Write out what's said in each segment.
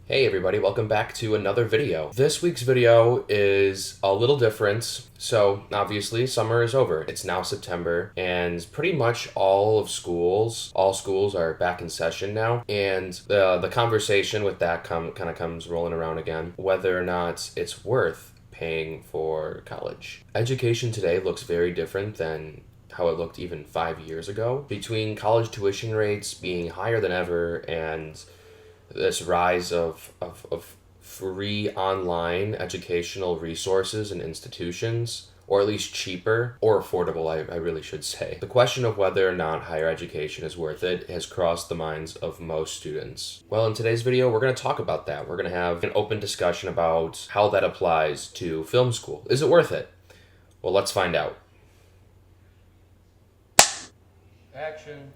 Hey everybody, welcome back to another video. This week's video is a little different. So obviously summer is over. It's now September and pretty much all schools are back in session now. And the conversation with that kind of comes rolling around again, whether or not it's worth paying for college. Education today looks very different than how it looked even 5 years ago. Between college tuition rates being higher than ever and this rise of free online educational resources and institutions, or at least cheaper or affordable, I really should say. The question of whether or not higher education is worth it has crossed the minds of most students. Well, in today's video, we're going to talk about that. We're going to have an open discussion about how that applies to film school. Is it worth it? Well, let's find out. Action.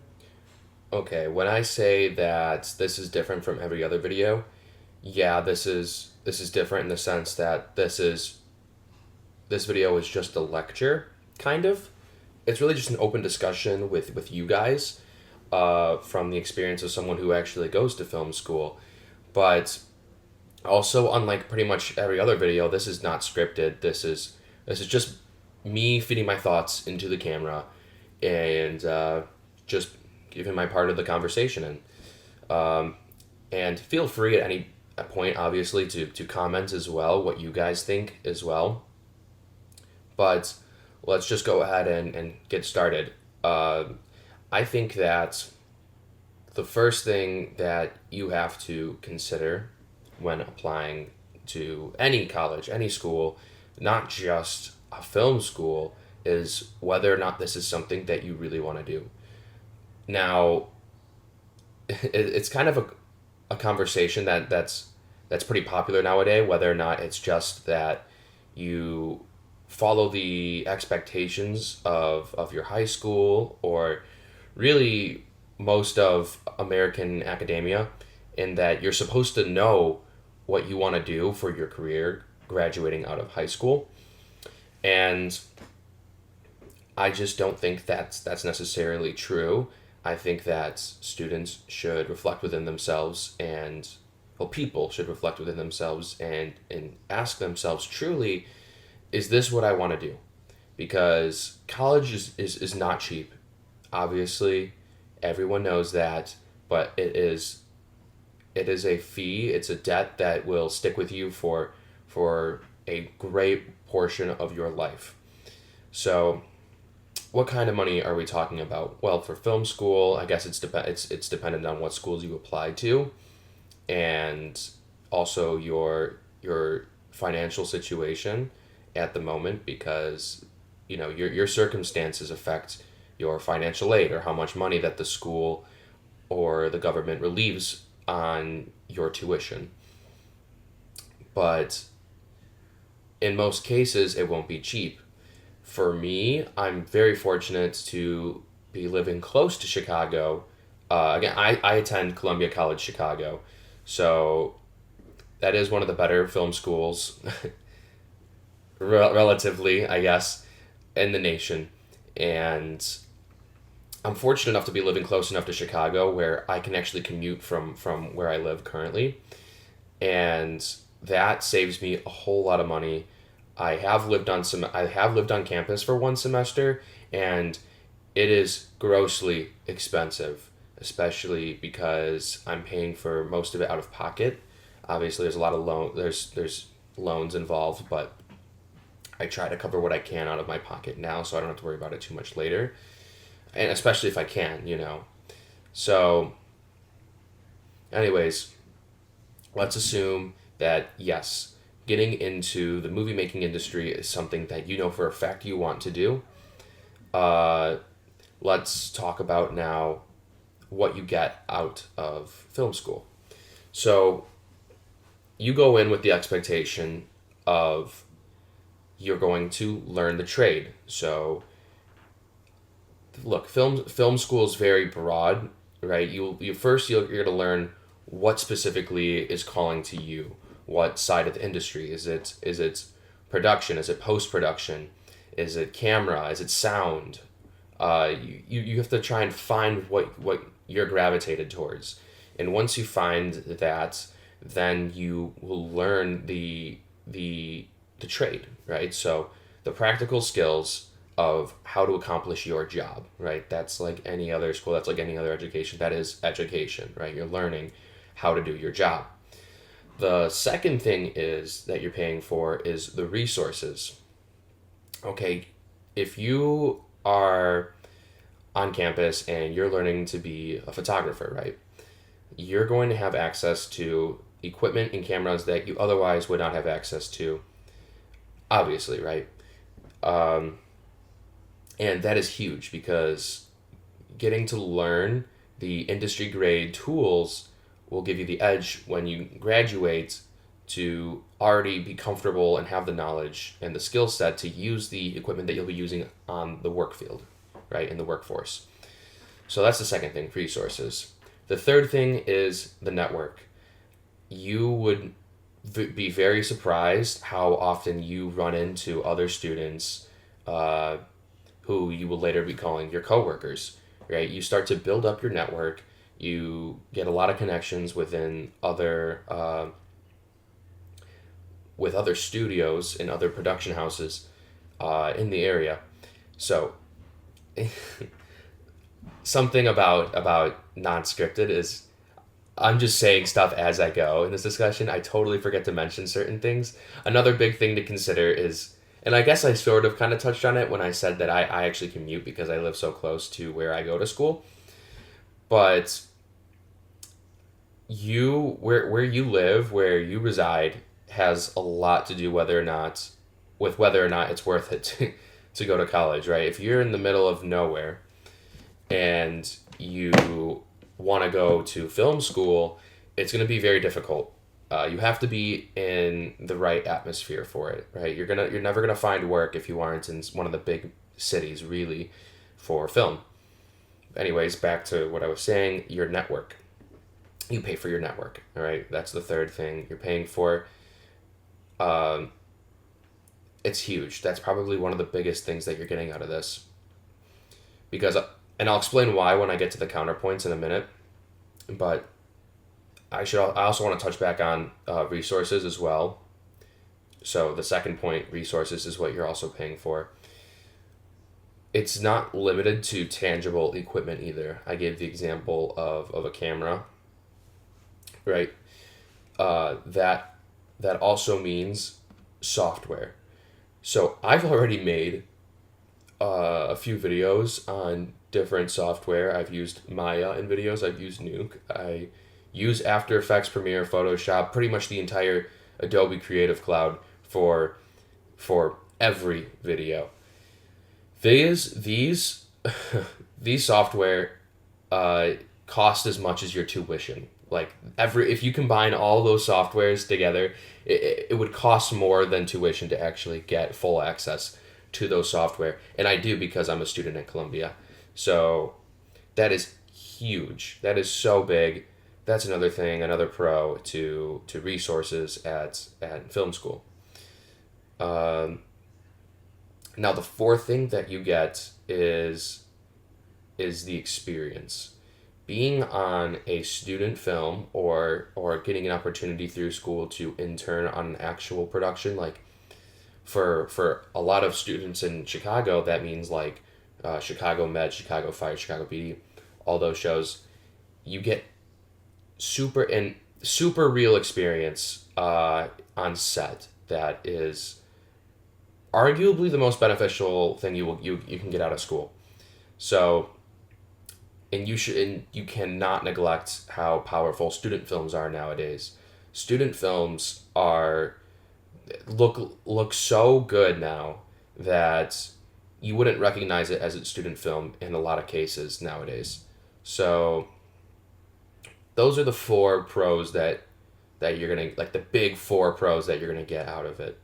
Okay, when I say that this is different from every other video, yeah, this is different in the sense that this video is just a lecture, kind of. It's really just an open discussion with you guys, from the experience of someone who actually goes to film school. But also, unlike pretty much every other video, this is not scripted. This is just me feeding my thoughts into the camera, and just giving my part of the conversation. And feel free at any point, obviously, to comment as well what you guys think as well. But let's just go ahead and get started. I think that the first thing that you have to consider when applying to any college, any school, not just a film school, is whether or not this is something that you really want to do. Now, it's kind of a conversation that's pretty popular nowadays, whether or not it's just that you follow the expectations of your high school, or really most of American academia, in that you're supposed to know what you want to do for your career graduating out of high school. And I just don't think that's necessarily true. I think that students should reflect within themselves, and people should reflect within themselves and ask themselves truly, is this what I want to do? Because college is not cheap. Obviously, everyone knows that, but it is a fee, it's a debt that will stick with you for a great portion of your life. So what kind of money are we talking about? Well, for film school, I guess it's dependent on what schools you apply to, and also your financial situation at the moment, because your circumstances affect your financial aid, or how much money that the school or the government relieves on your tuition. But in most cases, it won't be cheap. For me, I'm very fortunate to be living close to Chicago. Again, I attend Columbia College Chicago, so that is one of the better film schools, relatively, I guess, in the nation. And I'm fortunate enough to be living close enough to Chicago where I can actually commute from where I live currently, and that saves me a whole lot of money. I have lived on campus for one semester, and it is grossly expensive, especially because I'm paying for most of it out of pocket. Obviously, there's a lot of there's loans involved, but I try to cover what I can out of my pocket now, so I don't have to worry about it too much later, and especially if I can. So, anyways, let's assume that yes, getting into the movie making industry is something that you know for a fact you want to do. Let's talk about now what you get out of film school. So you go in with the expectation of you're going to learn the trade. So look, film school is very broad, right? You're going to learn what specifically is calling to you. What side of the industry is it? Is it production? Is it post production? Is it camera? Is it sound? You have to try and find what you're gravitated towards, and once you find that, then you will learn the trade, right? So the practical skills of how to accomplish your job, right? That's like any other school, that's like any other education. That is education, right? You're learning how to do your job. The second thing is that you're paying for is the resources. Okay, if you are on campus and you're learning to be a photographer, right? You're going to have access to equipment and cameras that you otherwise would not have access to, obviously, right? Um, and that is huge because getting to learn the industry grade tools will give you the edge when you graduate to already be comfortable and have the knowledge and the skill set to use the equipment that you'll be using on the work field, right, in the workforce. So that's the second thing, resources. The third thing is the network. You would be very surprised how often you run into other students uh, who you will later be calling your coworkers, right? You start to build up your network. You get a lot of connections within other with other studios and other production houses in the area. So something about non-scripted is I'm just saying stuff as I go in this discussion. I totally forget to mention certain things. Another big thing to consider is, and I guess I sort of kind of touched on it when I said that I actually commute because I live so close to where I go to school. But where you live, where you reside, has a lot to do whether or not it's worth it to go to college, right? If you're in the middle of nowhere and you want to go to film school, it's going to be very difficult. You have to be in the right atmosphere for it, right? You're never gonna find work if you aren't in one of the big cities, really, for film. Anyways, back to what I was saying. Your network. You pay for your network. All right, that's the third thing you're paying for. Um, it's huge. That's probably one of the biggest things that you're getting out of this. Because, and I'll explain why when I get to the counterpoints in a minute. But I also want to touch back on resources as well. So the second point, resources, is what you're also paying for. It's not limited to tangible equipment either. I gave the example of a camera, right? That also means software. So I've already made a few videos on different software. I've used Maya in videos. I've used Nuke. I use After Effects, Premiere, Photoshop, pretty much the entire Adobe Creative Cloud for every video. These these software cost as much as your tuition. Like if you combine all those softwares together, it would cost more than tuition to actually get full access to those software. And I do because I'm a student at Columbia. So that is huge. That is so big. That's another thing, another pro to resources at film school. Um, Now the fourth thing that you get is the experience. Being on a student film or getting an opportunity through school to intern on an actual production, like for a lot of students in Chicago, that means like Chicago Med, Chicago Fire, Chicago PD, all those shows. You get super real experience on set that is arguably the most beneficial thing you can get out of school. So, and you cannot neglect how powerful student films are nowadays. Student films are look so good now that you wouldn't recognize it as a student film in a lot of cases nowadays. So those are the four pros that you're gonna, like, the big four pros that you're gonna get out of it.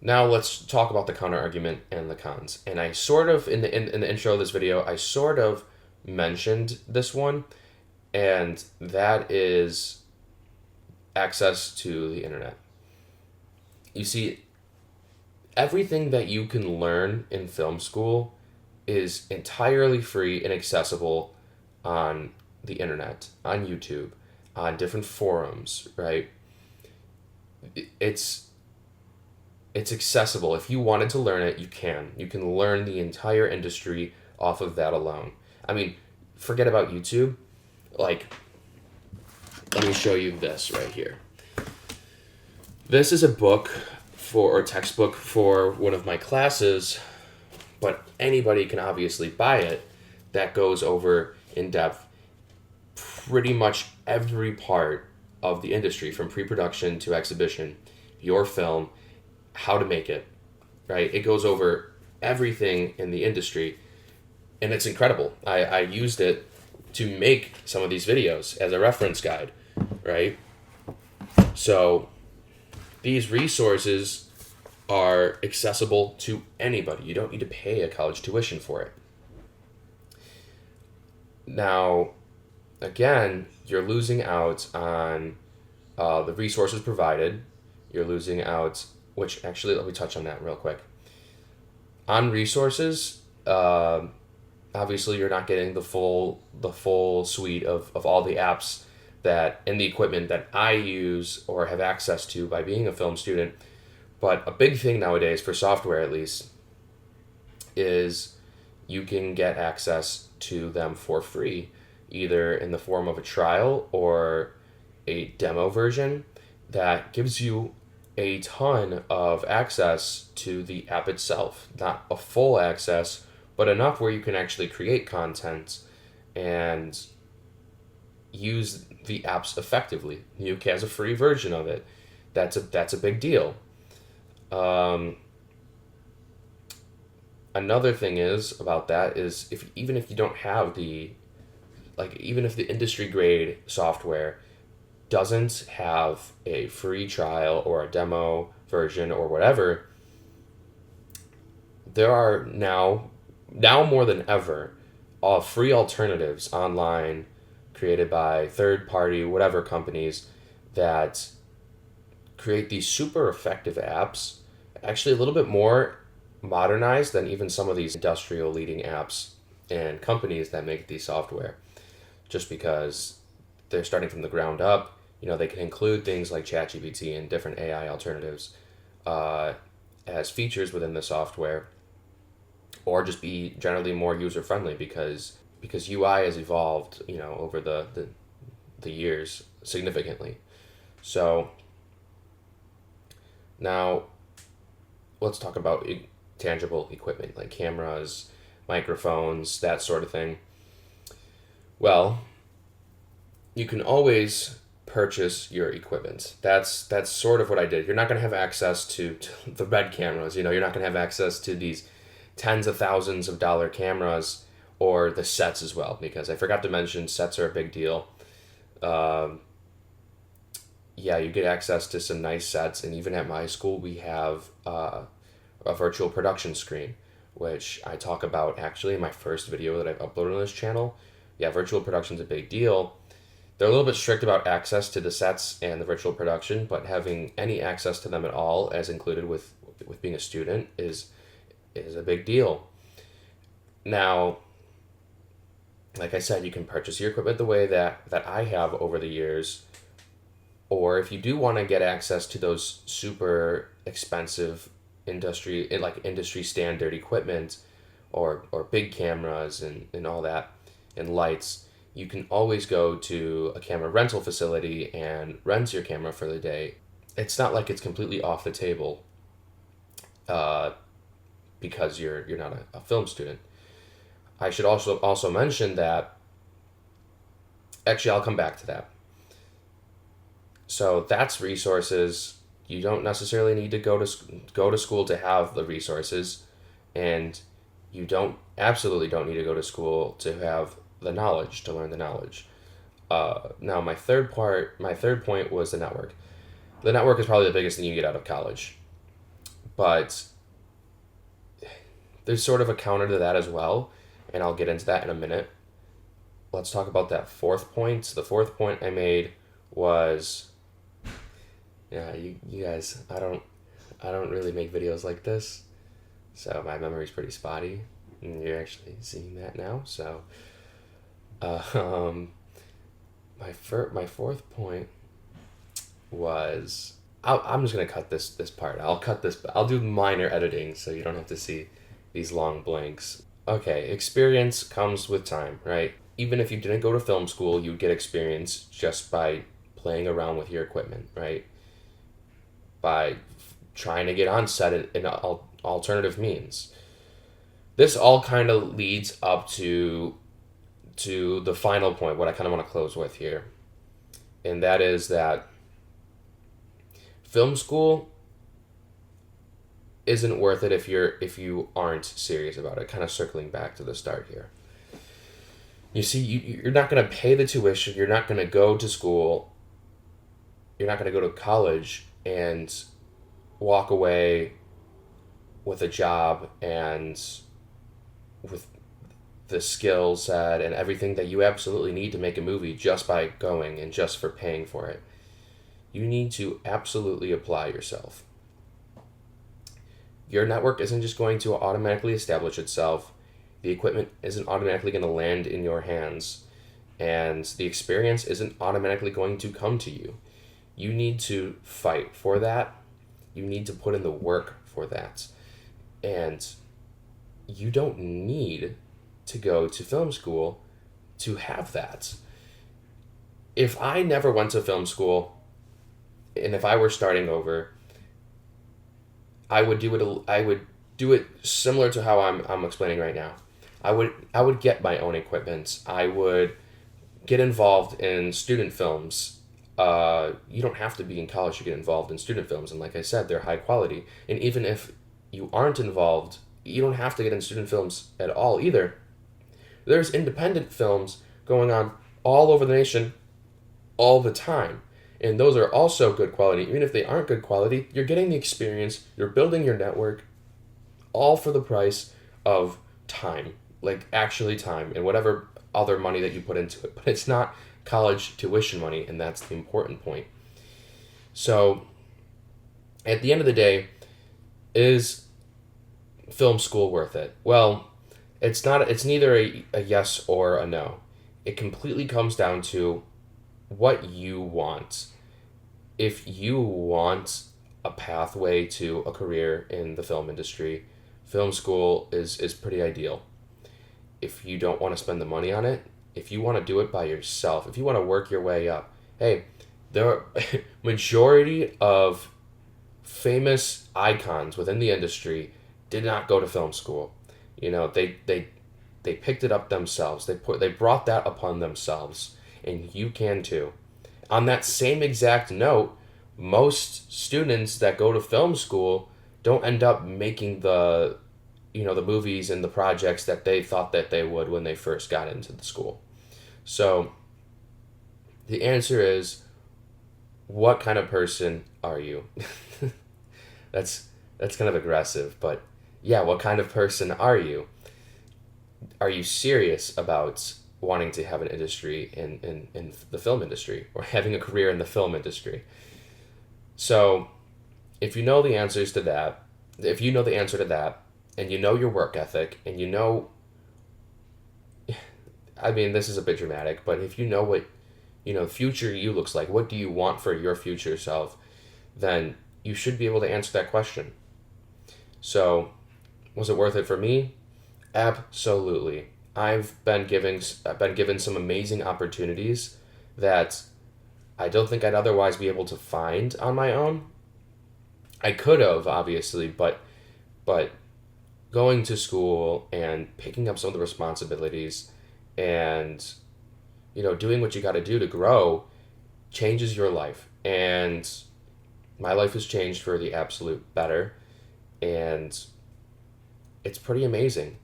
Now let's talk about the counter argument and the cons. And I sort of in the intro of this video, I sort of mentioned this one, and that is access to the internet. You see, everything that you can learn in film school is entirely free and accessible on the internet, on YouTube. on different forums, right? It's it's accessible. If you wanted to learn it, you can. You can learn the entire industry off of that alone. I mean, forget about YouTube. Like, let me show you this right here. This is a book or textbook for one of my classes, but anybody can obviously buy it. That goes over in depth pretty much every part of the industry, from pre-production to exhibition, your film, how to make it, right? It goes over everything in the industry, and it's incredible. I used it to make some of these videos as a reference guide, right? So these resources are accessible to anybody. You don't need to pay a college tuition for it. Now, again, you're losing out on the resources provided. You're losing out, which actually, let me touch on that real quick. On resources, obviously you're not getting the full suite of all the apps that and the equipment that I use or have access to by being a film student. But a big thing nowadays, for software at least, is you can get access to them for free, either in the form of a trial or a demo version that gives you a ton of access to the app itself. Not a full access, but enough where you can actually create content and use the apps effectively. Nuke has a free version of it. That's a big deal. Another thing is about that is even if you don't have even if the industry grade software doesn't have a free trial or a demo version or whatever, there are now more than ever free alternatives online created by third party whatever companies that create these super effective apps, actually a little bit more modernized than even some of these industrial leading apps and companies that make these software, just because they're starting from the ground up. They can include things like ChatGPT and different AI alternatives as features within the software, or just be generally more user friendly because UI has evolved over the years significantly. So now let's talk about tangible equipment like cameras, microphones, that sort of thing. Well, you can always purchase your equipment. That's sort of what I did. You're not going to have access to the red cameras. You're not going to have access to these tens of thousands of dollar cameras or the sets as well, because I forgot to mention sets are a big deal. You get access to some nice sets, and even at my school we have a virtual production screen, which I talk about actually in my first video that I've uploaded on this channel. Yeah, virtual production's a big deal. They're a little bit strict about access to the sets and the virtual production, but having any access to them at all, as included with being a student, is a big deal. Now, like I said, you can purchase your equipment the way that I have over the years, or if you do want to get access to those super expensive industry standard equipment, or big cameras and all that, and lights, you can always go to a camera rental facility and rent your camera for the day. It's not like it's completely off the table because you're not a film student. I should also mention that, actually I'll come back to that. So that's resources. You don't necessarily need to go to school to have the resources, and you absolutely don't need to go to school to have the knowledge, to learn the knowledge. Now my third point was the network. The network is probably the biggest thing you get out of college, but there's sort of a counter to that as well, and I'll get into that in a minute. Let's talk about that fourth point. The fourth point I made was, you guys, I don't really make videos like this, so my memory's pretty spotty, and you're actually seeing that now. So my fourth point was I'm just gonna cut this part. I'll cut this. I'll do minor editing so you don't have to see these long blanks. Okay, experience comes with time, right? Even if you didn't go to film school, you'd get experience just by playing around with your equipment, right? By trying to get on set in alternative means. This all kind of leads up to the final point, what I kind of want to close with here, and that is that film school isn't worth it if you aren't serious about it. Kind of circling back to the start here. You see, you're not going to pay the tuition. You're not going to go to school. You're not going to go to college and walk away with a job and with the skill set and everything that you absolutely need to make a movie just by going and just for paying for it. You need to absolutely apply yourself. Your network isn't just going to automatically establish itself. The equipment isn't automatically going to land in your hands. And the experience isn't automatically going to come to you. You need to fight for that. You need to put in the work for that. And you don't need to go to film school to have that. If I never went to film school, and if I were starting over, I would do it similar to how I'm explaining right now. I would get my own equipment. I would get involved in student films. You don't have to be in college to get involved in student films, and like I said, they're high quality. And even if you aren't involved, you don't have to get in student films at all either. There's independent films going on all over the nation all the time. And those are also good quality. Even if they aren't good quality, you're getting the experience, you're building your network, all for the price of time. Like, actually time, and whatever other money that you put into it. But it's not college tuition money, and that's the important point. So, at the end of the day, is film school worth it? Well, it's not. It's neither a yes or a no. It completely comes down to what you want. If you want a pathway to a career in the film industry, film school is pretty ideal. If you don't want to spend the money on it, if you want to do it by yourself, if you want to work your way up, hey, the majority of famous icons within the industry did not go to film school. You know, they picked it up themselves. They brought that upon themselves, and you can too. On that same exact note, most students that go to film school don't end up making the movies and the projects that they thought that they would when they first got into the school. So the answer is, what kind of person are you? that's kind of aggressive, but yeah, what kind of person are you? Are you serious about wanting to have an industry in the film industry, or having a career in the film industry? So if you know the answers to that, if you know the answer to that, and you know your work ethic, and you know, I mean, this is a bit dramatic, but if you know what, future you looks like, what do you want for your future self, then you should be able to answer that question. So, was it worth it for me? Absolutely. I've been given some amazing opportunities that I don't think I'd otherwise be able to find on my own. I could have, obviously, but going to school and picking up some of the responsibilities and doing what you got to do to grow changes your life. And my life has changed for the absolute better, and it's pretty amazing.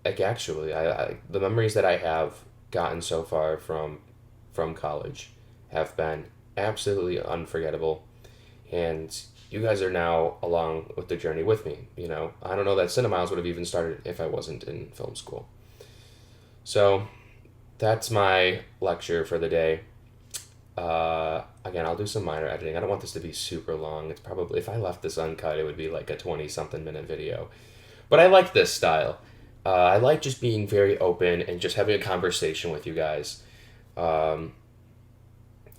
Like, actually, I the memories that I have gotten so far from college have been absolutely unforgettable, and you guys are now along with the journey with me. I don't know that CineMyles would have even started if I wasn't in film school. So that's my lecture for the day. Again, I'll do some minor editing. I don't want this to be super long. It's probably, if I left this uncut, it would be like a 20-something minute video. But I like this style. I like just being very open and just having a conversation with you guys.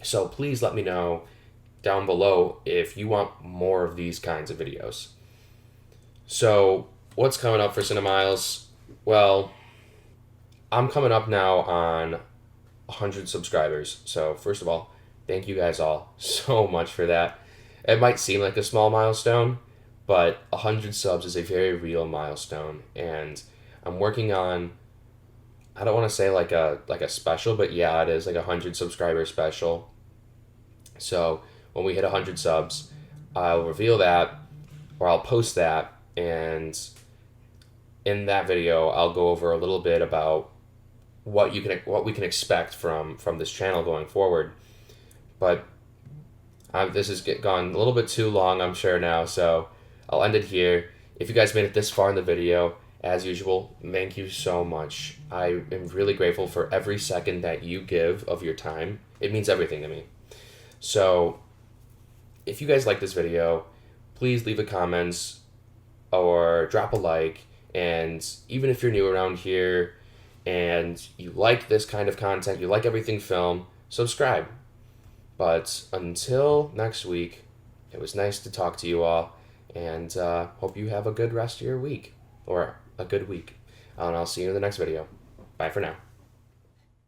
So please let me know down below if you want more of these kinds of videos. So what's coming up for CineMyles? Well, I'm coming up now on 100 subscribers. So first of all, thank you guys all so much for that. It might seem like a small milestone, but 100 subs is a very real milestone, and I'm working on, I don't want to say like a special, but yeah, it is like a 100 subscriber special. So when we hit 100 subs, I'll reveal that, or I'll post that, and in that video, I'll go over a little bit about what we can expect from this channel going forward. But this has gone a little bit too long, I'm sure now, so I'll end it here. If you guys made it this far in the video, as usual, thank you so much. I am really grateful for every second that you give of your time. It means everything to me. So if you guys like this video, please leave a comments or drop a like. And even if you're new around here and you like this kind of content, you like everything film, subscribe. But until next week, it was nice to talk to you all, and hope you have a good rest of your week, or a good week. And I'll see you in the next video. Bye for now.